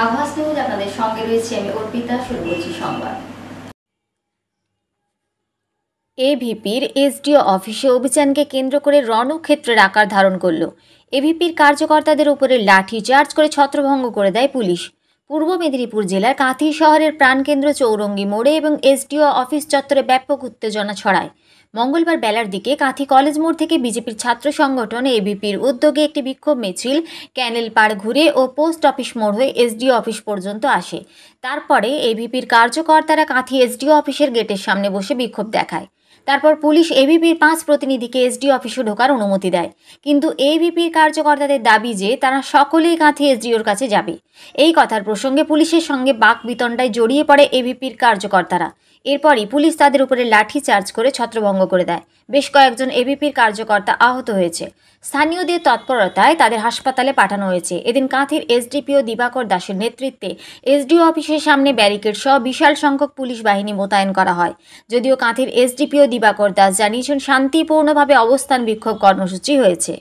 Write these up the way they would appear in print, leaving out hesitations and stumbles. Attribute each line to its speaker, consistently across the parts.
Speaker 1: আভাস নিউজ আপনাদের সঙ্গে রয়েছে আমি অর্পিতা। শুরু করছি সংবাদ। এভিপির এসডিও অফিসে অভিযানকে কেন্দ্র করে রণক্ষেত্রের আকার ধারণ করল। এভিপির কার্যকর্তাদের উপরে লাঠিচার্জ করে ছত্রভঙ্গ করে দেয় পুলিশ। পূর্ব মেদিনীপুর জেলার কাঁথি শহরের প্রাণকেন্দ্র চৌরঙ্গি মোড়ে এবং এসডিও অফিস চত্বরে ব্যাপক উত্তেজনা ছড়ায়। মঙ্গলবার বেলার দিকে কাঁথি কলেজ মোড় থেকে বিজেপির ছাত্র সংগঠন এভিপির উদ্যোগে একটি বিক্ষোভ মিছিল ক্যানেল পাড় ঘুরে ও পোস্ট অফিস মোড় হয়ে এসডিও অফিস পর্যন্ত আসে। তারপরে এভিপির কার্যকর্তারা কাঁথি এসডিও অফিসের গেটের সামনে বসে বিক্ষোভ দেখায়। তারপর পুলিশ এভিপির 5 প্রতিনিধিকে এসডিও অফিসে ঢোকার অনুমতি দেয়, কিন্তু এভিপির কার্যকর্তাদের দাবি যে তারা সকলেই কাঁথি এসডিওর কাছে যাবে। এই কথার প্রসঙ্গে পুলিশের সঙ্গে বাকবিতণ্ডায় জড়িয়ে পড়ে এভিপির কার্যকর্তারা। এরপরই পুলিশ তাদের উপরে লাঠি চার্জ করে ছত্রভঙ্গ করে দেয়। বেশ কয়েকজন এভিপির কার্যকর্তা আহত হয়েছে। স্থানীয়দের তৎপরতায় তাদের হাসপাতালে পাঠানো হয়েছে। এদিন কাঁথির এসডিপিও দিবাকর দাসের নেতৃত্বে এসডিও অফিসের সামনে ব্যারিকেড সহ বিশাল সংখ্যক পুলিশ বাহিনী মোতায়েন করা হয়। যদিও কাঁথির এসডিপিও দিবাকর দাস জানিয়েছেন শান্তিপূর্ণভাবে অবস্থান বিক্ষোভ কর্মসূচি হয়েছে।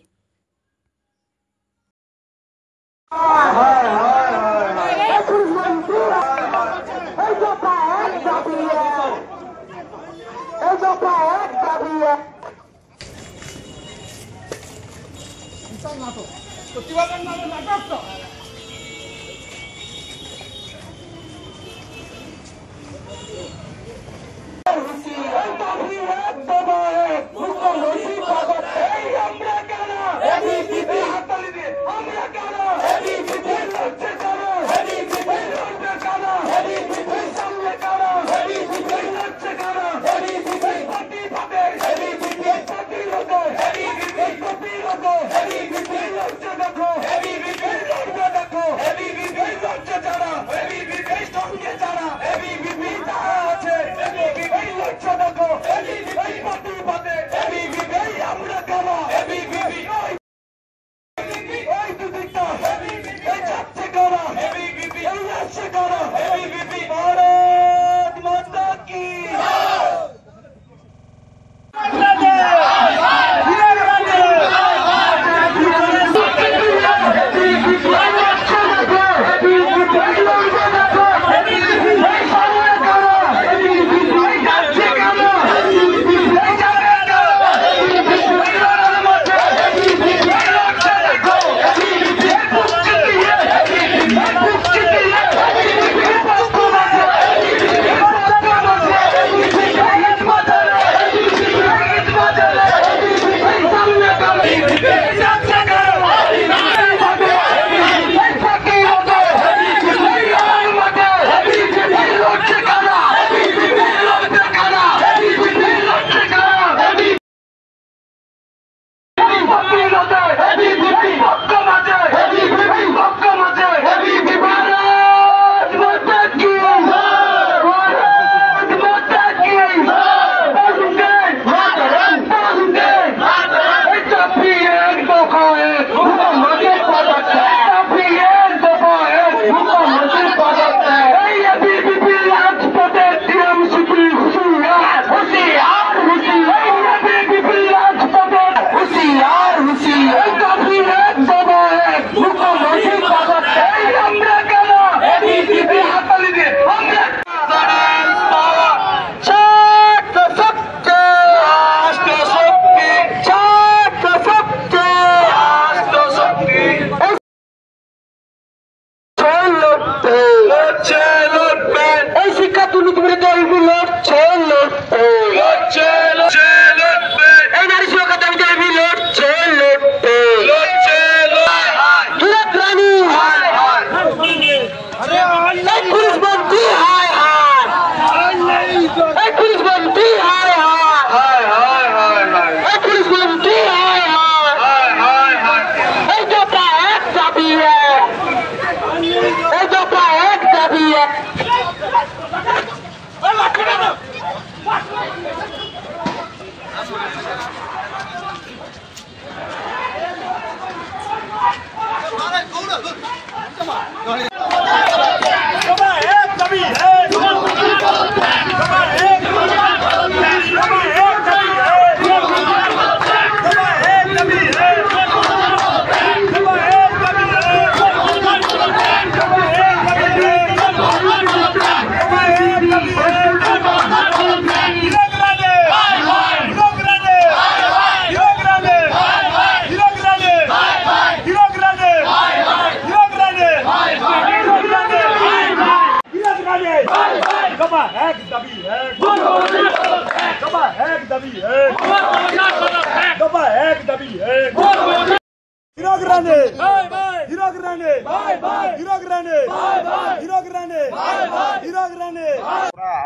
Speaker 2: Come on,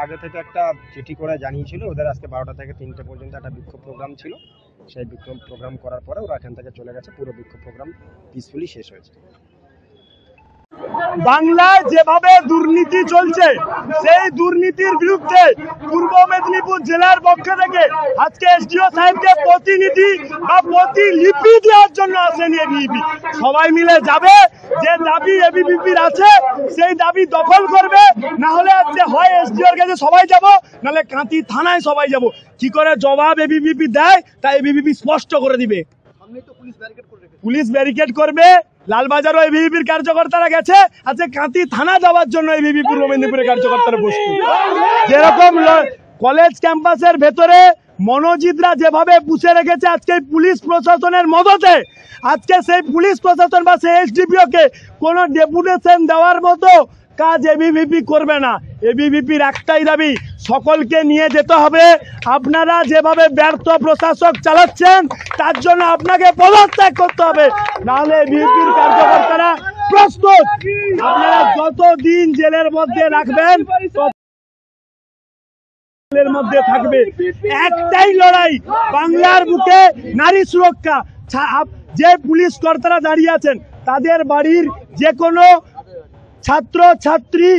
Speaker 2: আগে থেকে একটা চিঠি করে জানিয়েছিল ওদের আজকে 12টা থেকে 3টে পর্যন্ত একটা বিক্ষোভ প্রোগ্রাম ছিল। সেই বিক্ষোভ প্রোগ্রাম করার পরে ওরা এখান থেকে চলে গেছে। পুরো বিক্ষোভ প্রোগ্রাম পিসফুলি শেষ হয়েছে।
Speaker 3: বাংলায় যেভাবে দুর্নীতি চলছে সেই দুর্নীতির বিরুদ্ধে পূর্ব মেদিনীপুর জেলার পক্ষ থেকে আজকে এসডিও সাহেবকে প্রতিনিধি বা প্রতিলিপি দেওয়ার জন্য আসেনি এবিভিপি। সবাই মিলে যাবে, যে দাবি এবিভিপির আছে সেই দাবি দখল করবে, না হলে আজকে হয় এসডিওর কাছে সবাই যাব, নাহলে কাঁথি থানায় সবাই যাব। কি করে জবাব এবিভিপি দেয় তা এবিভিপি স্পষ্ট করে দিবে। পুলিশ ব্যারিকেড করবে, লালবাজারও এবিভিপির কার্যকর্তারা গেছে, আজকে কাঁথি থানা যাওয়ার জন্য এবিভিপি পূর্ব মেদিনীপুরের কার্যকর্তারা বসছে। যেরকম কলেজ ক্যাম্পাসের ভেতরে মনোজিতরা যেভাবে পুষে রেখেছে আজকে পুলিশ প্রশাসনের মদতে, আজকে সেই পুলিশ প্রশাসন বা সেই এসডিপিও কে কোনো ডেপুটেশন দেওয়ার মতো কাজ এবিভিপি করবে না। এবিভিপির একটাই দাবি, সকলকে নিয়ে যেতে হবে। আপনারা যেভাবে ব্যর্থ প্রশাসক চালাচ্ছেন তার জন্য আপনাকে পদত্যাগ করতে হবে, নাহলে এবিভিপির কার্যকর্তারা প্রস্তুত। আপনারা যতদিন জেলের মধ্যে রাখবেন জেলের মধ্যে থাকবে। একটাই লড়াই, বাংলার বুকে নারী সুরক্ষা। যে পুলিশ কর্তারা দাঁড়িয়ে আছেন তাদের বাড়ির যে কোনো ছাত্র ছাত্রী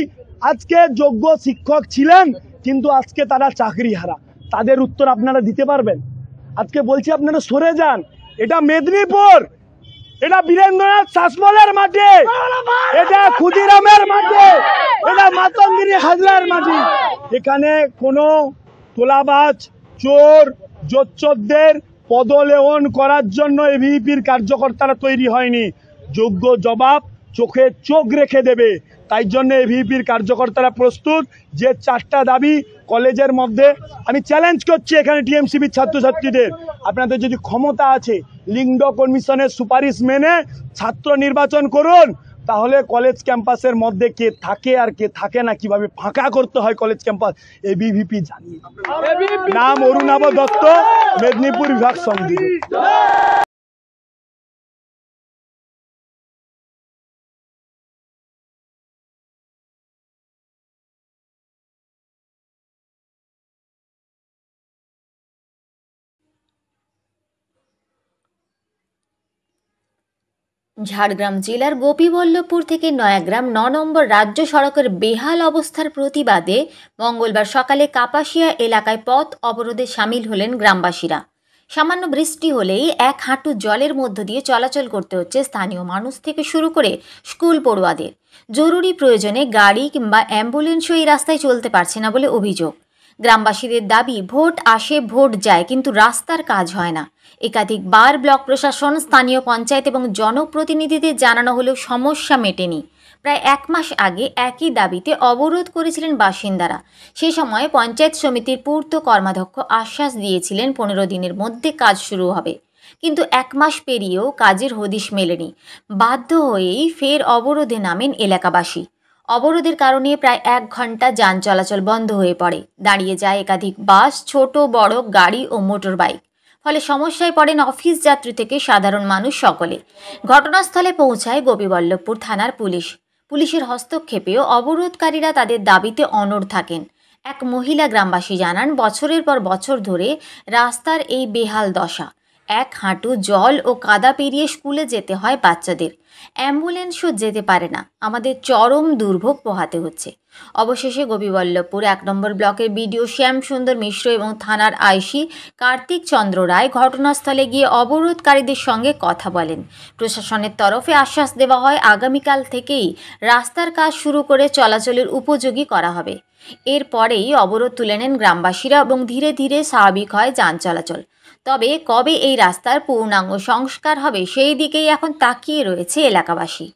Speaker 3: আজকে যোগ্য শিক্ষক ছিলেন কিন্তু আজকে তারা চাকরি হারা, তাদের উত্তর আপনারা দিতে পারবেন? আজকে বলছি আপনারা সরে যান। এটা মেদিনীপুর, এটা বীরেন্দ্রনাথ শাসমলের মাঠে, এটা ক্ষুদিরামের মাঠে, এটা মাতঙ্গিনী হাজরার মাটি। এখানে কোনো তোলাবাজ চোর জোচ্চোরদের পদলেহন করার জন্য এবিভিপির কার্যকর্তারা তৈরি হয়নি। যোগ্য জবাব চোখে চোখ রেখে দেবে। তাই জন্য এবিভিপির কার্যকর্তারা প্রস্তুত। যে 4টা দাবি কলেজের মধ্যে, আমি চ্যালেঞ্জ করছি এখানে টিএমসিবির ছাত্রছাত্রীদের, আপনাদের যদি ক্ষমতা আছে লিঙ্গ কমিশনের সুপারিশ মেনে ছাত্র নির্বাচন করুন, তাহলে কলেজ ক্যাম্পাসের মধ্যে কে থাকে আর কে থাকে না, কিভাবে ফাঁকা করতে হয় কলেজ ক্যাম্পাস এবিভিপি জানিয়ে। নাম অরুণাভ দত্ত, মেদিনীপুর বিভাগ সমিতি।
Speaker 1: ঝাড়গ্রাম জেলার গোপীবল্লভপুর থেকে নয়াগ্রাম 9 নম্বর রাজ্য সড়কের বেহাল অবস্থার প্রতিবাদে মঙ্গলবার সকালে কাপাসিয়া এলাকায় পথ অবরোধে সামিল হলেন গ্রামবাসীরা। সামান্য বৃষ্টি হলেই 1 হাঁটু জলের মধ্য দিয়ে চলাচল করতে হচ্ছে স্থানীয় মানুষ থেকে শুরু করে স্কুল পড়ুয়াদের। জরুরি প্রয়োজনে গাড়ি কিংবা অ্যাম্বুলেন্সও এই রাস্তায় চলতে পারছে না বলে অভিযোগ। গ্রামবাসীদের দাবি, ভোট আসে ভোট যায় কিন্তু রাস্তার কাজ হয় না। একাধিকবার ব্লক প্রশাসন, স্থানীয় পঞ্চায়েত এবং জনপ্রতিনিধিদের জানানো হলেও সমস্যা মেটেনি। প্রায় 1 মাস আগে একই দাবিতে অবরোধ করেছিলেন বাসিন্দারা। সে সময় পঞ্চায়েত সমিতির পূর্ত কর্মাধ্যক্ষ আশ্বাস দিয়েছিলেন 15 দিনের মধ্যে কাজ শুরু হবে, কিন্তু 1 মাস পেরিয়েও কাজের হদিশ মেলেনি। বাধ্য হয়েই ফের অবরোধে নামেন এলাকাবাসী। অবরোধের কারণে প্রায় 1 ঘন্টা যান চলাচল বন্ধ হয়ে পড়ে। দাঁড়িয়ে যায় একাধিক বাস, ছোট বড় গাড়ি ও মোটর বাইক। ফলে সমস্যায় পড়েন অফিস যাত্রী থেকে সাধারণ মানুষ সকলে। ঘটনাস্থলে পৌঁছায় গোপীবল্লভপুর থানার পুলিশ। পুলিশের হস্তক্ষেপেও অবরোধকারীরা তাদের দাবিতে অনড় থাকেন। এক মহিলা গ্রামবাসী জানান, বছরের পর বছর ধরে রাস্তার এই বেহাল দশা। 1 হাঁটু জল ও কাদা পেরিয়ে স্কুলে যেতে হয় বাচ্চাদের। অ্যাম্বুলেন্সও যেতে পারে না। আমাদের চরম দুর্ভোগ পোহাতে হচ্ছে। অবশেষে গোপীবল্লভপুর 1 নম্বর ব্লকের বিডিও শ্যাম সুন্দর মিশ্র এবং থানার আইসি কার্তিক চন্দ্র রায় ঘটনাস্থলে গিয়ে অবরোধকারীদের সঙ্গে কথা বলেন। প্রশাসনের তরফে আশ্বাস দেওয়া হয় আগামীকাল থেকেই রাস্তার কাজ শুরু করে চলাচলের উপযোগী করা হবে। এরপরেই অবরোধ তুলে নেন গ্রামবাসীরা এবং ধীরে ধীরে স্বাভাবিক হয় যান চলাচল। তবে কবে এই রাস্তার পূর্ণাঙ্গ সংস্কার হবে সেই দিকেই এখন তাকিয়ে রয়েছে এলাকাবাসী।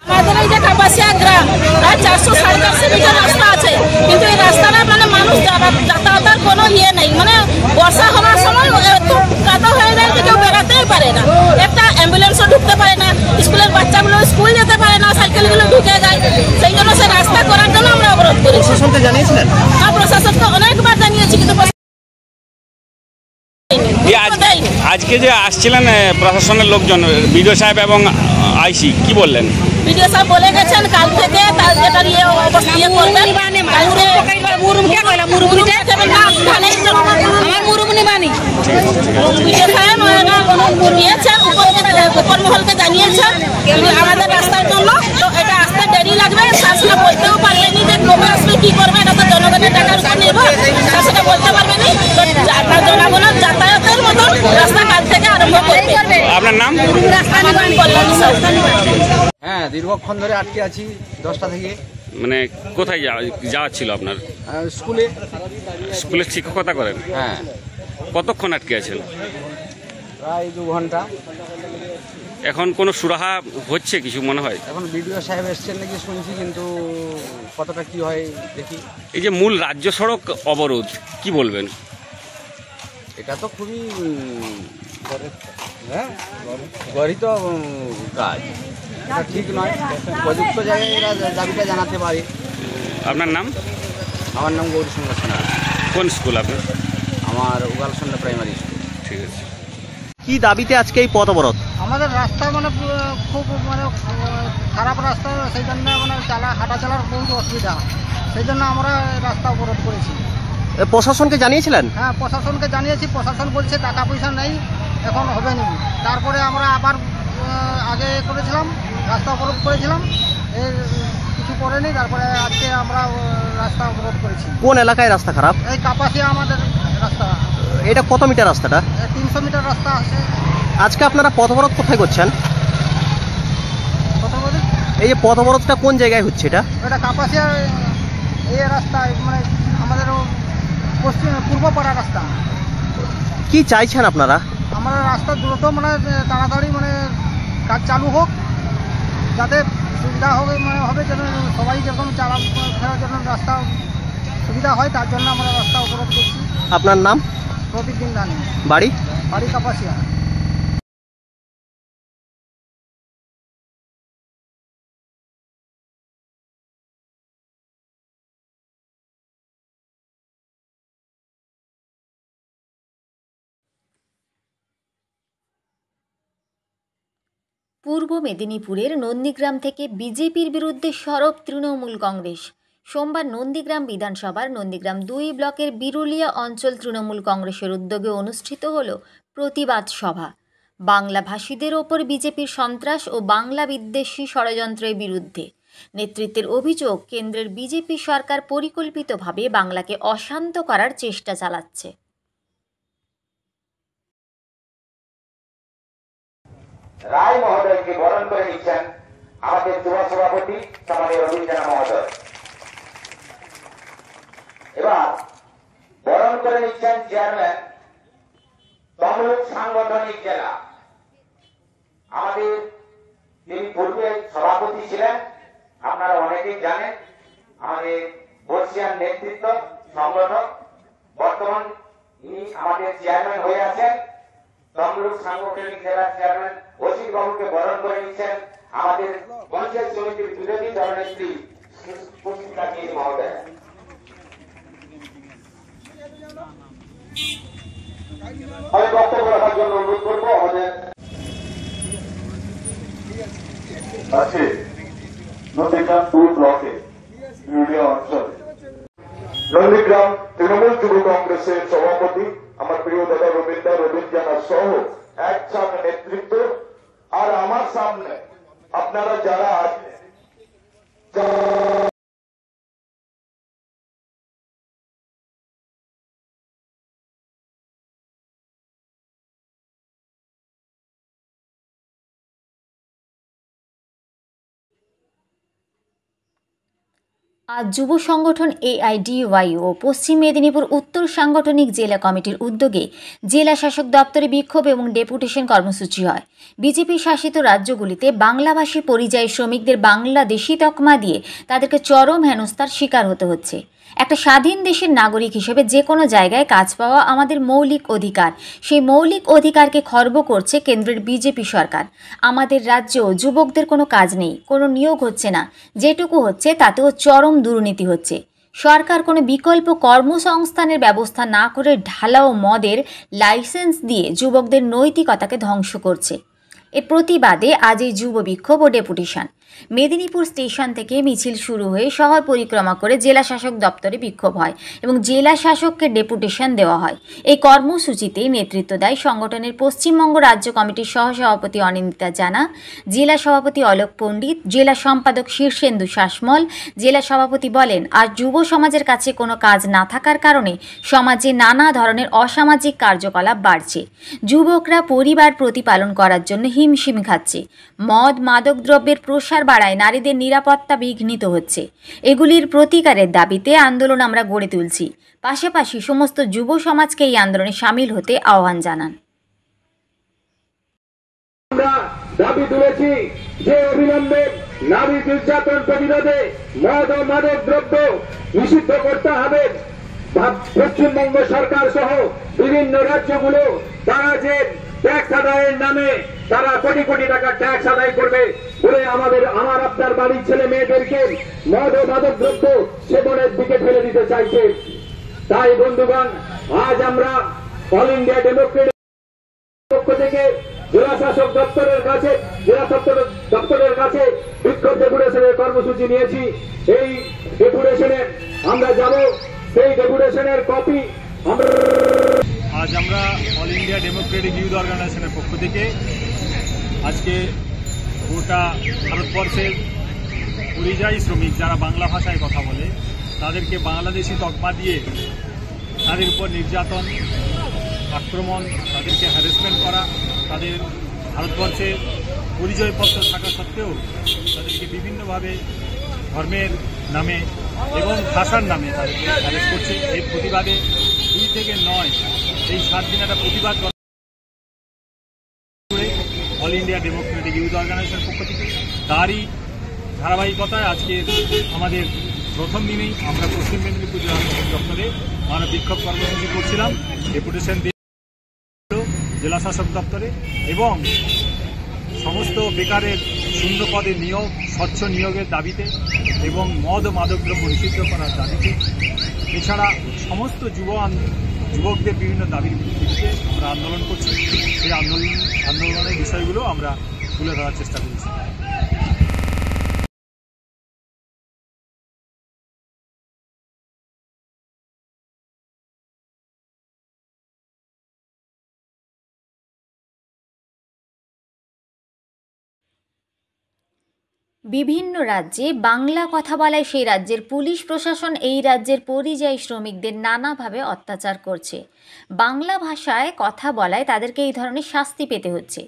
Speaker 4: আমাদের এই যে কাপাসিয়া গ্রাম প্রায় 400-450 মিটার রাস্তা আছে, কিন্তু এই রাস্তাটা মানে মানুষ যাতায়াতের কোনো ইয়ে নেই। মানে বর্ষা হওয়ার সময় একটু কাদা হয়ে যায় যে কেউ বেড়াতেই পারে না, একটা অ্যাম্বুলেন্সও ঢুকতে পারে না, স্কুলের বাচ্চাগুলো স্কুল যেতে পারে না, সাইকেলগুলো ঢুকে যায়। সেই জন্য সে রাস্তা করার জন্য আমরা অবরোধ করি।
Speaker 5: প্রশাসনকে জানিয়েছিলেন?
Speaker 4: হ্যাঁ, প্রশাসনকে অনেকবার জানিয়েছি, কিন্তু
Speaker 5: আজকে যে আসছিলেন প্রশাসনের লোকজন, বিডিও সাহেব এবং আইসি, কি বললেন?
Speaker 4: বিডিও সাহেব বলে গেছেন কাল থেকে তার যেটা নিয়ে অবস্থা করবেন। উপর মহলকে জানিয়েছেন আমাদের রাস্তার জন্য, তো এটা আসতে দেরি লাগবে। শাসনা বলতেও পারবেনি যে কবে আসবে, কি করবে, এটা তো জনগণের টাকার উপর নির্ভর। শাসনা বলতে পারবেনি, জনগণের যাতায়াতের মতো রাস্তা কাল থেকে আরম্ভ করবে।
Speaker 5: আপনার নাম?
Speaker 6: হ্যাঁ, দীর্ঘক্ষণ ধরে আটকে আছি 10টা থেকে।
Speaker 5: মানে কোথায় যাওয়ার ছিল আপনার?
Speaker 6: স্কুলে।
Speaker 5: স্কুলে শিক্ষকতা করেন?
Speaker 6: হ্যাঁ।
Speaker 5: কতক্ষণ আটকে আছেন?
Speaker 6: প্রায় 2 ঘন্টা।
Speaker 5: এখন কোনো সুরাহা হচ্ছে কিছু মনে হয়?
Speaker 6: এখন বিডিও সাহেব এসছেন নাকি শুনছি, কিন্তু কতটা কি হয় দেখি।
Speaker 5: এই যে মূল রাজ্য সড়ক অবরোধ, কি বলবেন?
Speaker 6: এটা তো খুবই গরিত কাজ, এটা ঠিক নয়। উপযুক্ত জায়গায় এরা দাবিটা জানাতে পারে।
Speaker 5: আপনার নাম?
Speaker 6: আমার নাম গৌরীশঙ্কর সোনা।
Speaker 5: কোন স্কুল আপনার?
Speaker 6: আমার উগালসন্ডা প্রাইমারি স্কুল।
Speaker 5: ঠিক আছে। কি দাবিতে আজকে এই পথ অবরোধ?
Speaker 7: আমাদের রাস্তা মানে খুব মানে খারাপ রাস্তা, সেই জন্য মানে হাঁটা চলার বহুত অসুবিধা, সেই জন্য আমরা রাস্তা অবরোধ করেছি।
Speaker 5: প্রশাসনকে জানিয়েছিলেন?
Speaker 7: হ্যাঁ, প্রশাসনকে জানিয়েছি। প্রশাসন বলছে টাকা পয়সা নেই, এখন হবে না। তারপরে আমরা আবার আগে করেছিলাম, রাস্তা অবরোধ করেছিলাম, এর কিছু করেনি। তারপরে আজকে আমরা রাস্তা অবরোধ করেছি।
Speaker 5: কোন এলাকায় রাস্তা খারাপ?
Speaker 7: এই কাপাসিয়া আমাদের রাস্তা।
Speaker 5: এটা কত মিটার রাস্তাটা?
Speaker 7: 300 মিটার রাস্তা আছে।
Speaker 5: আজকে আপনারা পথ অবরোধ কোথায় করছেন?
Speaker 7: কত বলি?
Speaker 5: এই যে পথ অবরোধটা কোন জায়গায় হচ্ছে?
Speaker 7: এটা কাপাসিয়া এই রাস্তায়, মানে আমাদের পূর্বপাড়া রাস্তা।
Speaker 5: কি চাইছেন আপনারা?
Speaker 7: আমরা রাস্তা দ্রুত মানে তাড়াতাড়ি মানে কাজ চালু হোক, যাতে সুবিধা হবে যেন সবাই যখন ফেরার জন্য রাস্তা সুবিধা হয়, তার জন্য আমরা রাস্তা অবরোধ করছি।
Speaker 5: আপনার নাম?
Speaker 7: প্রদীপ দিনদানি।
Speaker 5: বাড়ি?
Speaker 7: বাড়ি কাপাসিয়া।
Speaker 1: পূর্ব মেদিনীপুরের নন্দীগ্রাম থেকে বিজেপির বিরুদ্ধে সরব তৃণমূল কংগ্রেস। সোমবার নন্দীগ্রাম বিধানসভার নন্দীগ্রাম 2 ব্লকের বিরুলিয়া অঞ্চল তৃণমূল কংগ্রেসের উদ্যোগে অনুষ্ঠিত হল প্রতিবাদ সভা। বাংলাভাষীদের ওপর বিজেপির সন্ত্রাস ও বাংলা বিদ্বেষী ষড়যন্ত্রের বিরুদ্ধে নেতৃত্বের অভিযোগ, কেন্দ্রের বিজেপি সরকার পরিকল্পিতভাবে বাংলাকে অশান্ত করার চেষ্টা চালাচ্ছে।
Speaker 8: রায় মহোদয়কে বরণ করে নিচ্ছেন আমাদের যুব সভাপতি আমাদের রবীন্দ্র মহোদয়। এবার বরণ করে নিচ্ছেন চেয়ারম্যান তমলুক সাংগঠনিক জেলা আমাদের তিনি পূর্বে সভাপতি ছিলেন, আপনারা অনেকেই জানেন। আমাদের বর্ষিয়ান নেতৃত্ব সংগঠক, বর্তমান ইনি আমাদের চেয়ারম্যান হয়ে আছেন। তমলুক সাংগঠনিক জেলার চেয়ারম্যান অসিত বাবুকে বরণ করে নিচ্ছেন আমাদের পঞ্চায়েত সমিতির বিরোধী দলনেত্রী পুষ্পিতা গিরি মহোদয়। আমি বক্তব্য রাখার জন্য অনুরোধ করবো আমাদের
Speaker 9: আছে নন্দীগ্রাম 2 ব্লকে ইউনিয়ন অঞ্চলে নন্দীগ্রাম তৃণমূল যুব কংগ্রেসের সভাপতি আমার প্রিয় দাদা রবীন্দ্র জানা সহ একসাথে নেতৃত্ব, আর আমার সামনে আপনারা যারা আছেন
Speaker 1: আজ যুব সংগঠন AIDY ও পশ্চিম মেদিনীপুর উত্তর সাংগঠনিক জেলা কমিটির উদ্যোগে জেলা শাসক দপ্তরে বিক্ষোভ এবং ডেপুটেশন কর্মসূচি হয়। বিজেপি শাসিত রাজ্যগুলিতে বাংলাভাষী পরিযায়ী শ্রমিকদের বাংলাদেশি তকমা দিয়ে তাদেরকে চরম হেনস্থার শিকার হতে হচ্ছে। একটা স্বাধীন দেশের নাগরিক হিসেবে যে কোনো জায়গায় কাজ পাওয়া আমাদের মৌলিক অধিকার। সেই মৌলিক অধিকারকে খর্ব করছে কেন্দ্রের বিজেপি সরকার। আমাদের রাজ্যেও যুবকদের কোনো কাজ নেই, কোনো নিয়োগ হচ্ছে না, যেটুকু হচ্ছে তাতেও চরম দুর্নীতি হচ্ছে। সরকার কোনো বিকল্প কর্মসংস্থানের ব্যবস্থা না করে ঢালাও মদের লাইসেন্স দিয়ে যুবকদের নৈতিকতাকে ধ্বংস করছে। এর প্রতিবাদে আজ এই যুব বিক্ষোভ ও ডেপুটেশন। মেদিনীপুর স্টেশন থেকে মিছিল শুরু হয়ে শহর পরিক্রমা করে জেলা শাসক দপ্তরে বিক্ষোভ হয় এবং জেলা শাসককে ডেপুটেশন দেওয়া হয়। এই কর্মসূচিতে নেতৃত্ব দেয় সংগঠনের পশ্চিমবঙ্গ রাজ্য কমিটির সহসভাপতি অনিন্দিতা জানা, জেলা সভাপতি অলোক পণ্ডিত, জেলা সম্পাদক শীর্ষেন্দু শাসমল। জেলা সভাপতি বলেন, আজ যুব সমাজের কাছে কোনো কাজ না থাকার কারণে সমাজে নানা ধরনের অসামাজিক কার্যকলাপ বাড়ছে। যুবকরা পরিবার প্রতিপালন করার জন্য হিমশিম খাচ্ছে। মদ মাদক দ্রব্যের প্রসার বাড়ায় নারীদের নিরাপত্তা বিঘ্নিত হচ্ছে। এগুলির প্রতিকারের দাবিতে আন্দোলন আমরা গড়ে তুলছি। পাশাপাশি সমস্ত যুব সমাজকে এই আন্দোলনে সামিল হতে আহ্বান জানান।
Speaker 9: আমরা দাবি তুলেছি যে অবিলম্বে নারী নির্যাতন প্রতিরোধে মদ ও মাদক দ্রব্য নিষিদ্ধ করতে হবে। পশ্চিমবঙ্গ সরকার সহ বিভিন্ন রাজ্যগুলো তারা যে ট্যাক্স আদায়ের নামে তারা কোটি কোটি টাকা ট্যাক্স আদায় করবে বলে আমার আপনার বাড়ির ছেলে মেয়েদেরকে মদ ও মাদক দ্রব্য সেবনের দিকে ফেলে দিতে চাইছে। তাই বন্ধুগণ, আজ আমরা অল ইন্ডিয়া ডেমোক্রেটিক পক্ষ থেকে জেলা শাসক দপ্তরের কাছে বিক্ষোভ ডেপুটেশনের কর্মসূচি নিয়েছি। এই ডেপুটেশনে আমরা যাব, সেই ডেপুটেশনের কপি
Speaker 3: আজ আমরা অল ইন্ডিয়া ডেমোক্রেটিক ইউথ অর্গানাইজেশনের পক্ষ থেকে আজকে গোটা ভারতবর্ষের পরিযায়ী শ্রমিক যারা বাংলা ভাষায় কথা বলে তাদেরকে বাংলাদেশি তকমা দিয়ে তাদের উপর নির্যাতন, আক্রমণ, তাদেরকে হ্যারাসমেন্ট করা, তাদের ভারতবর্ষে পরিচয়পত্র থাকা সত্ত্বেও তাদেরকে বিভিন্নভাবে ধর্মের নামে এবং ভাষার নামে তাদেরকে অ্যারেস্ট করছে। এর প্রতিবাদে 2 থেকে 9 এই 7 দিন একটা প্রতিবাদ করে অল ইন্ডিয়া ডেমোক্রেটিক ইউথ অর্গানাইজেশনের পক্ষ থেকে। তারই ধারাবাহিকতায় আজকে আমাদের প্রথম দিনেই আমরা পশ্চিম মেদিনীপুর জেলা শাসক দপ্তরে আমরা বিক্ষোভ কর্মসূচি করছিলাম। ডেপুটেশন দিয়ে জেলা শাসক দপ্তরে এবং সমস্ত বেকারের শূন্য পদে নিয়োগ, স্বচ্ছ নিয়োগের দাবিতে এবং মদ ও মাদকদ্রব্য নিষিদ্ধ করার দাবিতে, এছাড়া সমস্ত যুবকদের বিভিন্ন দাবির ভিত্তিতে আমরা আন্দোলন করছি। সেই আন্দোলনের বিষয়গুলো আমরা তুলে ধরার চেষ্টা করছি।
Speaker 1: বিভিন্ন রাজ্যে বাংলা কথা বলায় সেই রাজ্যের পুলিশ প্রশাসন এই রাজ্যের পরিযায়ী শ্রমিকদের নানাভাবে অত্যাচার করছে। বাংলা ভাষায় কথা বলায় তাদেরকে এই ধরনের শাস্তি পেতে হচ্ছে।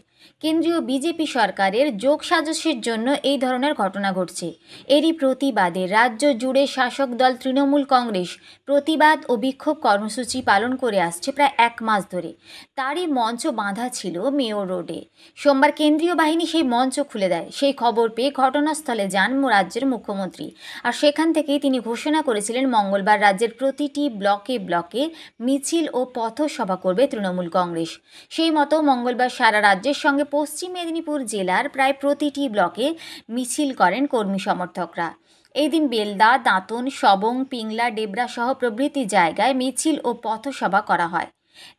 Speaker 1: কেন্দ্রীয় বিজেপি সরকারের যোগসাজশের জন্য এই ধরনের ঘটনা ঘটছে। এরই প্রতিবাদে রাজ্য জুড়ে শাসক দল তৃণমূল কংগ্রেস প্রতিবাদ ও বিক্ষোভ কর্মসূচি পালন করে আসছে প্রায় 1 মাস ধরে। তারই মঞ্চ বাঁধা ছিল মেয়র রোডে। সোমবার কেন্দ্রীয় বাহিনী সেই মঞ্চ খুলে দেয়। সেই খবর পেয়ে ঘটনাস্থলে যান রাজ্যের মুখ্যমন্ত্রী। আর সেখান থেকেই তিনি ঘোষণা করেছিলেন মঙ্গলবার রাজ্যের প্রতিটি ব্লকে ব্লকে মিছিল ও পথসভা করবে তৃণমূল কংগ্রেস। সেই মতো মঙ্গলবার সারা রাজ্যের সঙ্গে পশ্চিম মেদিনীপুর জেলার প্রায় প্রতিটি ব্লকে মিছিল করেন কর্মী সমর্থকরা। এই দিন বেলদা, দাঁতন, সবং, পিংলা, ডেবরা সহ প্রভৃতি জায়গায় মিছিল ও পথসভা করা হয়।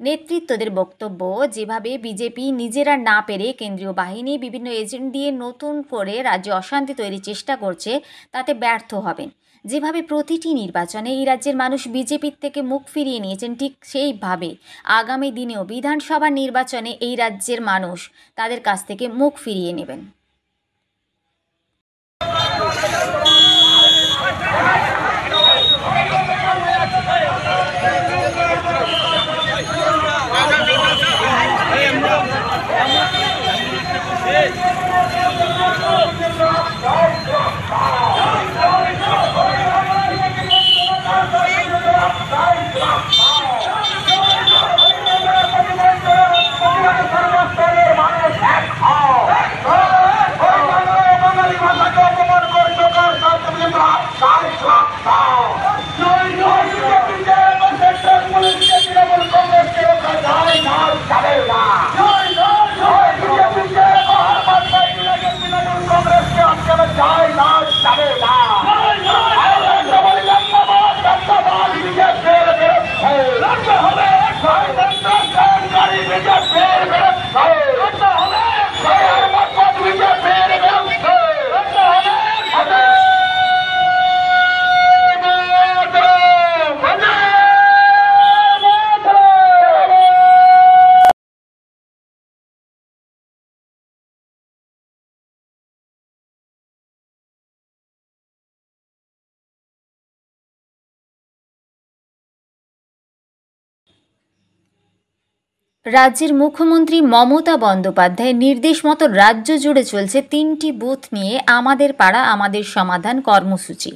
Speaker 1: নেতৃত্বদের বক্তব্য, যেভাবে বিজেপি নিজেরা না পেরে কেন্দ্রীয় বাহিনী বিভিন্ন এজেন্ট দিয়ে নতুন করে রাজ্যে অশান্তি তৈরির চেষ্টা করছে, তাতে ব্যর্থ হবেন। যেভাবে প্রতিটি নির্বাচনে এই রাজ্যের মানুষ বিজেপির থেকে মুখ ফিরিয়ে নিয়েছেন, ঠিক সেইভাবে আগামী দিনেও বিধানসভা নির্বাচনে এই রাজ্যের মানুষ তাদের কাছ থেকে মুখ ফিরিয়ে নেবেন। রাজ্যের মুখ্যমন্ত্রী মমতা বন্দ্যোপাধ্যায়ের নির্দেশ মতো রাজ্য জুড়ে চলছে 3টি বুথ নিয়ে আমাদের পাড়া আমাদের সমাধান কর্মসূচি।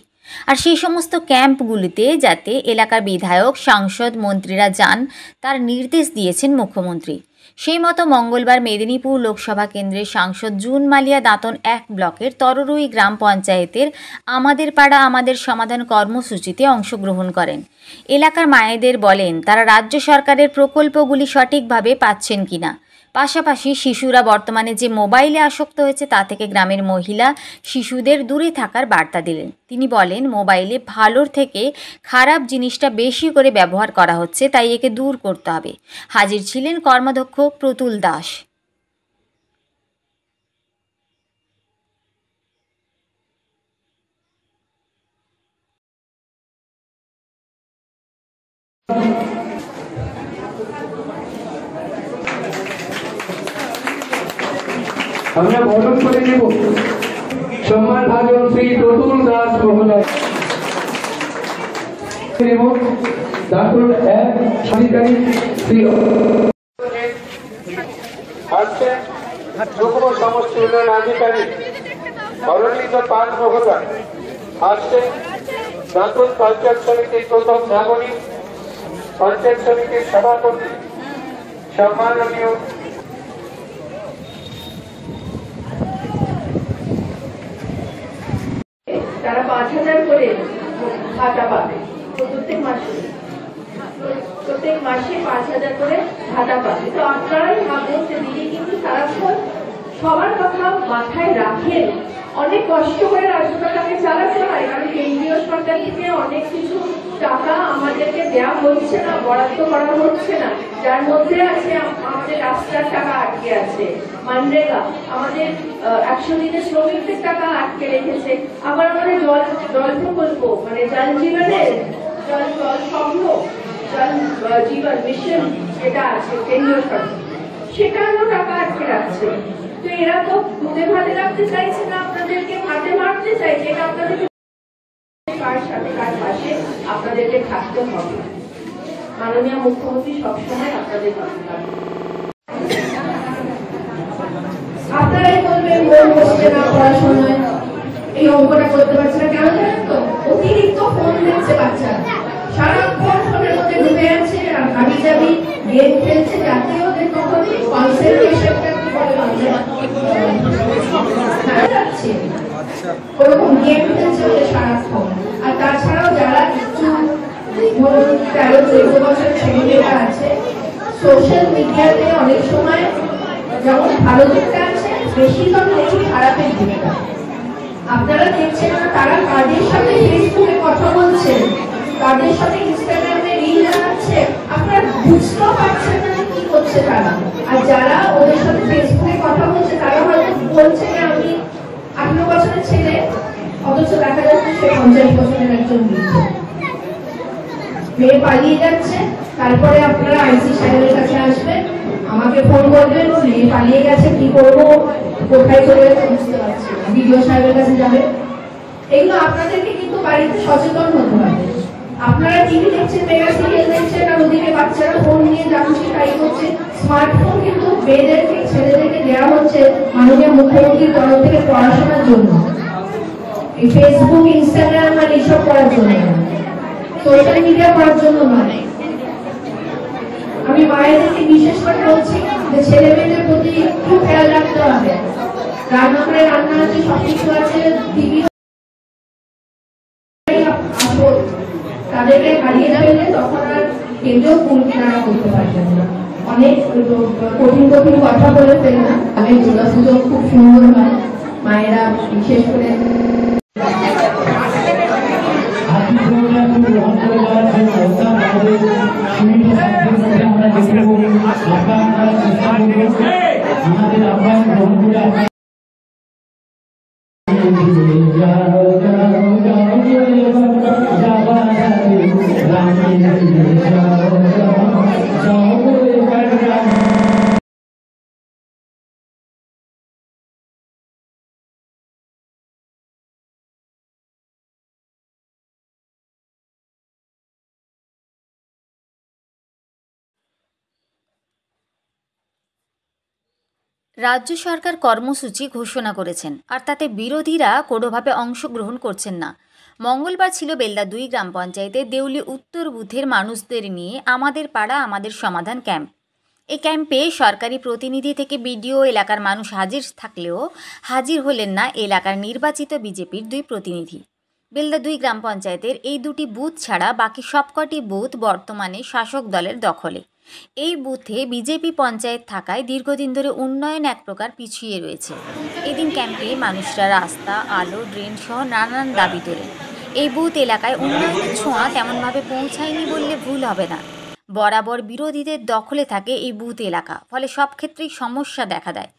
Speaker 1: আর সেই সমস্ত ক্যাম্পগুলিতে যাতে এলাকার বিধায়ক, সাংসদ, মন্ত্রীরা যান, তার নির্দেশ দিয়েছেন মুখ্যমন্ত্রী। সেই মতো মঙ্গলবার মেদিনীপুর লোকসভা কেন্দ্রের সাংসদ জুন মালিয়া দাঁতন 1 ব্লকের তররুই গ্রাম পঞ্চায়েতের আমাদের পাড়া আমাদের সমাধান কর্মসূচিতে অংশগ্রহণ করেন। এলাকার মায়েদের বলেন তারা রাজ্য সরকারের প্রকল্পগুলি সঠিকভাবে পাচ্ছেন কিনা। পাশাপাশি শিশুরা বর্তমানে যে মোবাইলে আসক্ত হয়েছে তা থেকে গ্রামের মহিলা শিশুদের দূরে থাকার বার্তা দিলেন। তিনি বলেন, মোবাইলে ভালোর থেকে খারাপ জিনিসটা বেশি করে ব্যবহার করা হচ্ছে, তাই একে দূর করতে হবে। হাজির ছিলেন কর্মাধ্যক্ষ প্রতুল দাস।
Speaker 9: আমরা বরণ করে নেব সম্মান ভাজন শ্রী প্রতুল দাস মহোদয়। দাঁতুল 1 সরকারি শ্রী আসছে যুগ্ম সমষ্টি উন্নয়ন আধিকারিক অরণ্য পাল মহোদয়। আসছে দাঁতুল পঞ্চায়েত সমিতির প্রথম নাগরিক পঞ্চায়েত সমিতির সভাপতি সম্মাননীয়
Speaker 10: তারা 5,000 করে ভাতা পাবে প্রত্যেক মাসে 5,000 করে ভাতা পাবে। তো আপনারাই ভাবুন যে দিদি কিন্তু সারাক্ষণ সবার কথা মাথায় রাখেন। অনেক কষ্ট করে রাজ্য সরকারকে চালাতে হয়, কারণ কেন্দ্রীয় সরকার থেকে অনেক কিছু টাকা আমাদেরকে দেওয়া হচ্ছে না, বরাদ্দ করা হচ্ছে না, যার মধ্যে আছে আমাদের রাস্তার টাকা আটকে আছে, মানরেগা আমাদের 100 দিনের শ্রমিকদের টাকা আটকে রেখেছে, আবার আমাদের জল প্রকল্প মানে জল জীবনের জল স্বপ্ন জল জীবন মিশন যেটা আছে কেন্দ্রীয় সরকার, সেটারও টাকা আটকে রাখছে। তো এরা তো দুধে ভাতে রাখতে চাইছে না, আপনাদেরকে ভাতে মারতে চাইছে। এটা আপনাদেরকে কার সাথে কার পাশে আপনাদেরকে থাকতে হবে। মাননীয় মুখ্যমন্ত্রী সবসময় আপনাদের পাশে থাকবেন। ফোন বসছে না পড়াশোনায়, এই অঙ্কটা করতে পারছে না, কেন জানেন তো? অতিরিক্ত ফোন দেখছে বাচ্চারা, সারাক্ষণ ফোনের মধ্যে ডুবে আছে আর হাবি জাবি গেম খেলছে, যাতে ওদের কখন কনসেন্ট্রেশনটা কি বলে যাচ্ছে, ওরকম গেম খেলছে ওদের সারাক্ষণ। আর তাছাড়াও যারা একটু 13-14 বছরের ছেলেমেয়েরা আছে, সোশ্যাল মিডিয়াতে অনেক সময় যেমন ভালো দিকটা আছে, বেশিরভাগ দেখি খারাপের দিকটা। আপনারা দেখছেন না তারা কাদের সাথে ফেসবুকে কথা বলছে, কাদের সাথে ইনস্টাগ্রামে রিল বানাচ্ছে, আপনারা বুঝতেও পারছেন না কি করছে তারা। আর যারা ওদের সাথে ফেসবুকে কথা বলছে তারা হয়তো বলছে যে আমি 18 বছরের ছেলে, অথচ দেখা যাচ্ছে সে 50 বছরের একজন বৃদ্ধ। মেয়ে পালিয়ে যাচ্ছে, তারপরে আপনারা আইসি সাহেবের কাছে আসবেন, আমাকে ফোন করবেন, মেয়ে পালিয়ে গেছে, কি করবো, কোথায় চলে গেছে বুঝতে পারছি না, বিডিও সাহেবের কাছে যাবেন। এগুলো আপনাদেরকে কিন্তু বাড়িতে সচেতন হতে হবে। আপনারা টিভি দেখছেন, মেগা সিরিয়াল দেখছেন, আর ওদিকে বাচ্চারা ফোন নিয়ে যা খুশি তাই করছে। স্মার্টফোন কিন্তু মেয়েদেরকে ছেলেদেরকে দেওয়া হচ্ছে মাননীয় মুখ্যমন্ত্রীর তরফ থেকে পড়াশোনার জন্য, এই ফেসবুক ইনস্টাগ্রাম আর এইসব করার জন্য, সোশ্যাল মিডিয়া করার জন্য নয়। আমি মায়েদেরকে বিশেষ করে বলছি যে ছেলে মেয়েদের প্রতি একটু খেয়াল রাখতে হবে। রান্নাঘরে রান্না আছে, সবকিছু আছে, টিভি, তাদেরকে হারিয়ে ফেললে তখন আর কেন্দ্রেও কিনারা করতে পারবেন না। অনেক কঠিন কঠিন কথা বলে ফেলবে না। তাদের দুর্গাপুজো খুব সুন্দর হয়, মায়েরা বিশেষ করে
Speaker 1: রাজ্য সরকার কর্মসূচি ঘোষণা করেছেন, আর তাতে বিরোধীরা কোনোভাবে অংশগ্রহণ করছেন না। মঙ্গলবার ছিল বেলদা 2 গ্রাম পঞ্চায়েতের দেউলি উত্তর বুথের মানুষদের নিয়ে আমাদের পাড়া আমাদের সমাধান ক্যাম্প। এই ক্যাম্পে সরকারি প্রতিনিধি থেকে বিডিও এলাকার মানুষ হাজির থাকলেও হাজির হলেন না এলাকার নির্বাচিত বিজেপির 2 প্রতিনিধি। বেলদা 2 গ্রাম পঞ্চায়েতের এই 2টি বুথ ছাড়া বাকি সবকটি বুথ বর্তমানে শাসক দলের দখলে। এই বুথে বিজেপি পঞ্চায়েত থাকায় দীর্ঘদিন ধরে উন্নয়ন এক প্রকার পিছিয়ে রয়েছে। এদিন ক্যাম্পে মানুষরা রাস্তা, আলো, ড্রেন সহ নানান দাবি তোলেন। এই বুথ এলাকায় উন্নয়নের ছোঁয়া তেমনভাবে পৌঁছায়নি বললে ভুল হবে না। বরাবর বিরোধীদের দখলে থাকে এই বুথ এলাকা, ফলে সব ক্ষেত্রেই সমস্যা দেখা দেয়।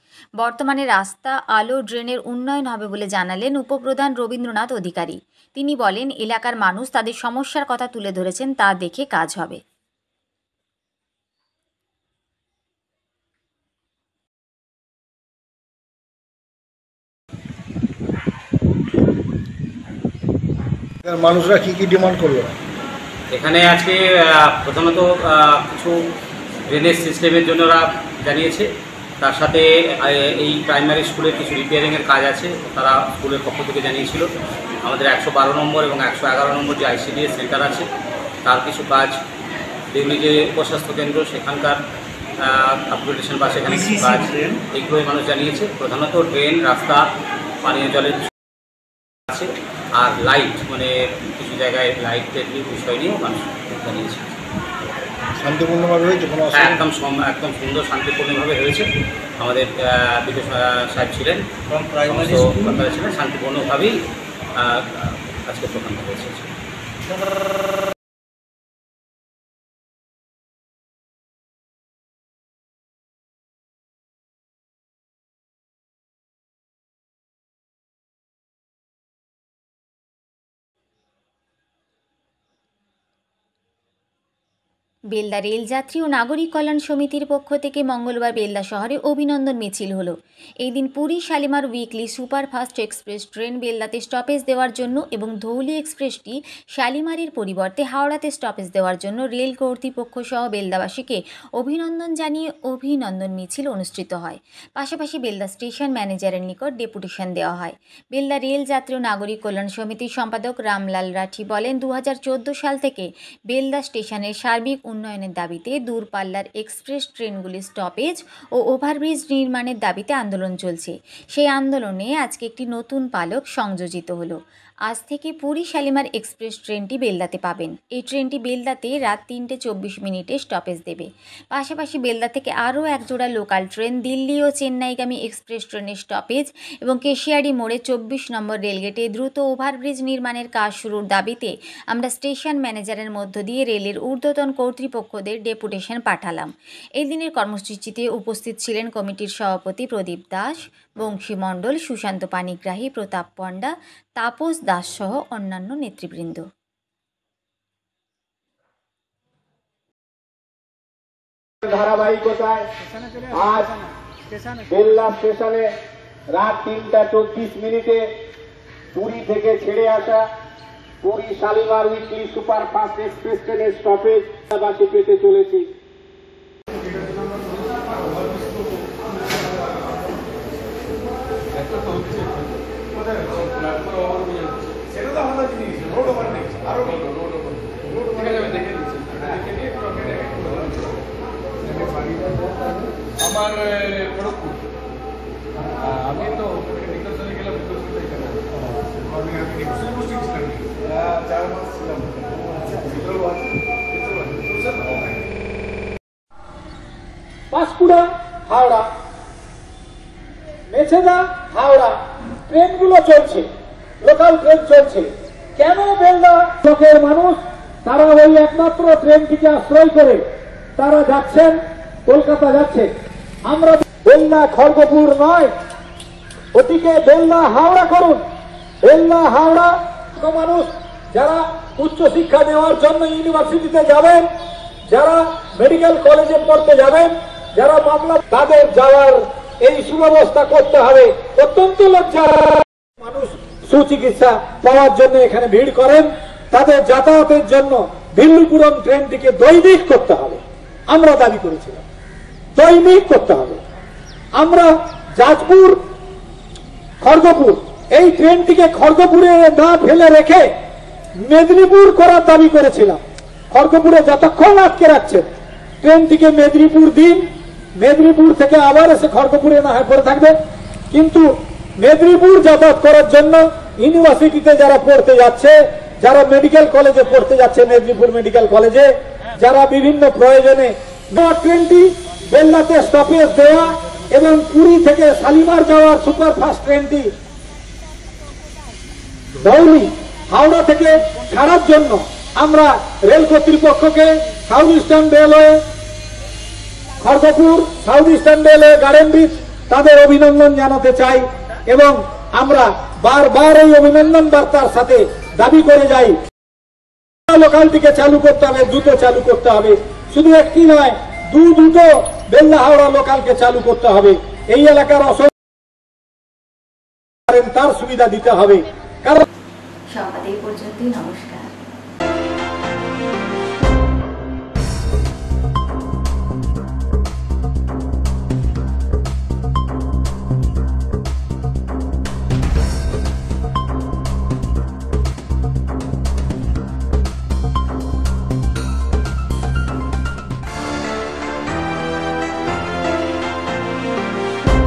Speaker 1: বর্তমানে রাস্তা, আলো, ড্রেনের উন্নয়ন হবে বলে জানালেন উপপ্রধান রবীন্দ্রনাথ অধিকারী। তিনি বলেন, এলাকার মানুষ তাদের সমস্যার কথা তুলে ধরেছেন, তা দেখে কাজ হবে।
Speaker 11: মানুষরা কি কি ডিমান্ড করলো
Speaker 12: এখানে আজকে? প্রথমত কিছু ড্রেনেজ সিস্টেমের জন্য ওরা জানিয়েছে, তার সাথে এই প্রাইমারি স্কুলের কিছু রিপেয়ারিংয়ের কাজ আছে, তারা স্কুলের পক্ষ থেকে জানিয়েছিল। আমাদের 112 নম্বর এবং 111 নম্বর যে ICDS সেন্টার আছে তার কিছু কাজ, দেউলি যে উপস্বাস্থ্য কেন্দ্র সেখানকার আপগ্রেডেশন বা সেখানে কিছু কাজ, এইগুলোই মানুষ জানিয়েছে। প্রধানত ড্রেন, রাস্তা, পানীয় জলের আছে, আর লাইট, মানে কিছু জায়গায় লাইটের বিষয় নিয়েও মানুষ জানিয়েছে।
Speaker 11: শান্তিপূর্ণভাবে হয়েছে?
Speaker 12: হ্যাঁ, একদম সুন্দর শান্তিপূর্ণভাবে হয়েছে। আমাদের বিডিও সাহেব ছিলেন, কর্তারা ছিলেন, শান্তিপূর্ণভাবেই আজকে প্রোগ্রামটা হয়েছে।
Speaker 1: বেলদা রেলযাত্রী ও নাগরিক কল্যাণ সমিতির পক্ষ থেকে মঙ্গলবার বেলদা শহরে অভিনন্দন মিছিল হলো। এই দিন Puri Shalimar weekly superfast express train বেলদাতে স্টপেজ দেওয়ার জন্য এবং ধৌলি এক্সপ্রেসটি শালিমারির পরিবর্তে হাওড়াতে স্টপেজ দেওয়ার জন্য রেল কর্তৃপক্ষ সহ বেলদাবাসীকে অভিনন্দন জানিয়ে অভিনন্দন মিছিল অনুষ্ঠিত হয়। পাশাপাশি বেলদা স্টেশন ম্যানেজারের নিকট ডেপুটেশন দেওয়া হয়। বেলদা রেলযাত্রী ও নাগরিক কল্যাণ সমিতির সম্পাদক রামলাল রাঠি বলেন, 2014 সাল থেকে বেলদা স্টেশনের সার্বিক উন্নয়নের দাবিতে দূরপাল্লার এক্সপ্রেস ট্রেনগুলি স্টপেজ ও ওভারব্রিজ নির্মাণের দাবিতে আন্দোলন চলছে। সেই আন্দোলনে আজকে একটি নতুন পালক সংযোজিত হলো। আজ থেকে পুরী শালিমার এক্সপ্রেস ট্রেনটি বেলদাতে পাবেন। এই ট্রেনটি বেলদাতে রাত 3:24 স্টপেজ দেবে। পাশাপাশি বেলদা থেকে আরও একজোড়া লোকাল ট্রেন দিল্লি ও চেন্নাইগামী এক্সপ্রেস ট্রেনের স্টপেজ এবং কেশিয়ারি মোড়ে 24 নম্বর রেলগেটে দ্রুত ওভারব্রিজ নির্মাণের কাজ শুরুর দাবিতে আমরা স্টেশন ম্যানেজারের মধ্য দিয়ে রেলের ঊর্ধ্বতন কর্তৃপক্ষদের ডেপুটেশন পাঠালাম। এই দিনের কর্মসূচিতে উপস্থিত ছিলেন কমিটির সভাপতি প্রদীপ দাস, বংশী মণ্ডল, সুশান্ত পানিগ্রাহী, প্রতাপ পণ্ডা, তাপস দাস সহ অন্যান্য নেতৃবৃন্দ।
Speaker 9: ধারাবাহিকতায় আজ বেলদা স্টেশনে রাত 3:24 পুরী থেকে ছেড়ে আসা Puri Shalimar weekly superfast express ট্রেনের স্টপেজ বাসে পেতে চলেছি।
Speaker 11: আমার খড়গপুর আমি তো নির্বাচনে গেলাম 4 মাস ছিলাম।
Speaker 9: পাঁশকুড়া হাওড়া, মেছেদা হাওড়া ট্রেনগুলো চলছে, লোকাল ট্রেন চলছে। কেন বেলদা লোকের মানুষ তারা ওই একমাত্র ট্রেনটিকে আশ্রয় করে তারা যাচ্ছেন, কলকাতা যাচ্ছেন। আমরা বেলদা খড়গপুর নয়, ওটিকে বেলদা হাওড়া করুন। বেলদা হাওড়া মানুষ যারা উচ্চশিক্ষা নেওয়ার জন্য ইউনিভার্সিটিতে যাবেন, যারা মেডিকেল কলেজে পড়তে যাবেন, যারা মামলা, তাদের যাওয়ার এই সুব্যবস্থা করতে হবে। অত্যন্ত লজ্জা, মানুষ সুচিকিৎসা পাওয়ার জন্য এখানে ভিড় করেন, তাদের যাতায়াতের জন্য বিল্লুপুরম ট্রেনটিকে দৈনিক করতে হবে। আমরা দাবি করেছিলাম দৈনিক করতে হবে। আমরা যাজপুর খড়গপুর এই ট্রেনটিকে খড়গপুরে না ফেলে রেখে মেদিনীপুর করার দাবি করেছিলাম। খড়গপুরে যতক্ষণ আটকে রাখছেন ট্রেনটিকে মেদিনীপুর দিন, মেদিনীপুর থেকে আবার এসে খড়গপুরে না হয় পড়ে থাকবে। কিন্তু মেদিনীপুর যাতায়াত করার জন্য ইউনিভার্সিটিতে যারা পড়তে যাচ্ছে, যারা মেডিকেল কলেজে পড়তে যাচ্ছে, মেদিনীপুর মেডিকেল কলেজে, যারা বিভিন্ন প্রয়োজনে ট্রেনটি বেলদাতে স্টপেজ দেওয়া এবং পুরী থেকে শালিমার যাওয়ার সুপারফাস্ট ট্রেনটি ধৌলি হাওড়া থেকে ছাড়ার জন্য আমরা রেল কর্তৃপক্ষকে south eastern railway Kharagpur, south eastern railway garden bridge তাদের অভিনন্দন জানাতে চাই এবং আমরা বারবার এই অভিনন্দন বার্তার সাথে দাবি করে যাই লোকালটিকে চালু করতে হবে, দ্রুত চালু করতে হবে। শুধু একটি নয়, দুটো বেলদা হাওড়া লোকালকে চালু করতে হবে। এই এলাকার তার সুবিধা দিতে হবে। কারণ
Speaker 1: সংবাদ এই পর্যন্তই। নমস্কার।